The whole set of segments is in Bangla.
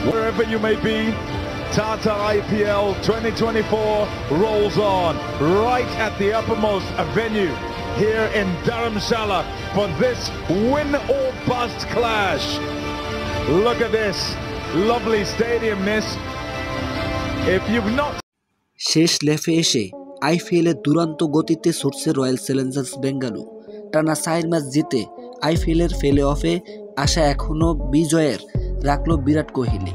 Wherever you may be, Tata IPL 2024 rolls on right at the uppermost venue here in Dharamshala for this win or bust clash. Look at this lovely stadium, miss. If you've not শেষ লেফে এসে আইপিএলে দুরন্ত গতিতে ছুটছে রয়্যাল চ্যালেঞ্জার্স বেঙ্গালুরু। টানা 4 ম্যাচ জিতে আইপিএলের প্লে অফে আশা এখনও বিজয়ের রাখল Virat Kohli.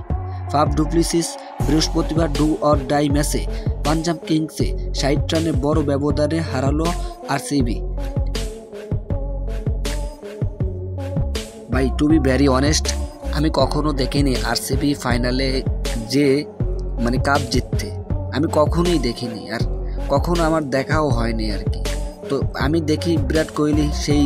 Faf du Plessis বৃহস্পতিবার ডু অর ডাই ম্যাচে পাঞ্জাব কিংসে 60 রানে বড় ব্যবধানে হারালো আরসিবি। ভাই, টু বি ভেরি অনেস্ট, আমি কখনো দেখিনি আরসিবি ফাইনালে যে কাপ জিততে, আমি কখনোই দেখিনি, আর কখনো আমার দেখাও হয়নি আর কি। তো আমি দেখি বিরাট কোহলি, সেই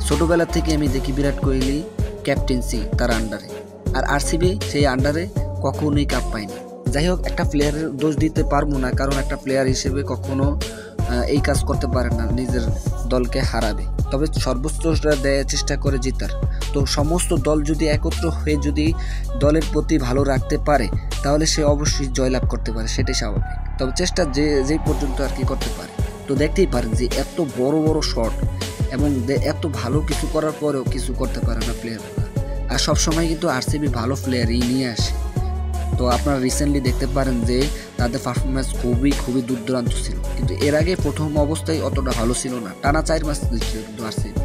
ছোটোবেলা থেকে আমি দেখি বিরাট কোহলি ক্যাপ্টেন্সি তার আন্ডারে, আর আরসিবি সেই আন্ডারে কখনোই কাপ পায়নি। যাই হোক, একটা প্লেয়ারের দোষ দিতে পারবো না, কারণ একটা প্লেয়ার হিসেবে কখনো এই কাজ করতে পারে না, নিজের দলকে হারাবে, তবে সর্বোচ্চটা দেওয়ার চেষ্টা করে জিতার। তো সমস্ত দল যদি একত্র হয়ে যদি দলের প্রতি ভালো রাখতে পারে তাহলে সে অবশ্যই জয়লাভ করতে পারে, সেটাই স্বাভাবিক। তবে চেষ্টা যে পর্যন্ত আর কি করতে পারে। তো দেখতেই পারেন যে এত বড় বড় শট এবং এত ভালো কিছু করার পরেও কিছু করতে পারে না প্লেয়াররা। আর সবসময় কিন্তু আরসিবি ভালো প্লেয়ারই নিয়ে আসে। তো আপনারা রিসেন্টলি দেখতে পারেন যে তাদের পারফরমেন্স খুবই দুর্দান্ত ছিল, কিন্তু এর আগে প্রথম অবস্থায় অতটা ভালো ছিল না, টানা 4 ম্যাচ জিতছিল কিন্তু আরসিবি।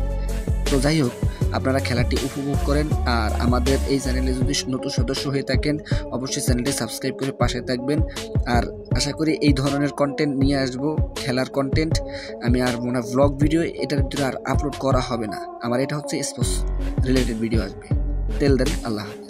তো যাই হোক, আপনারা খেলাটি উপভোগ করেন, আর আমাদের এই চ্যানেলে যদি নতুন সদস্য হয়ে থাকেন অবশ্যই চ্যানেলটি সাবস্ক্রাইব করে পাশে থাকবেন। আর আশা করি এই ধরনের কন্টেন্ট নিয়ে আসবো, খেলার কন্টেন্ট। আমি আর ব্লগ ভিডিও এটার ভিতরে আর আপলোড করা হবে না, আমার এটা হচ্ছে স্পোর্টস রিলেটেড ভিডিও আসবে। টেল দেন, আল্লাহ হাফেজ।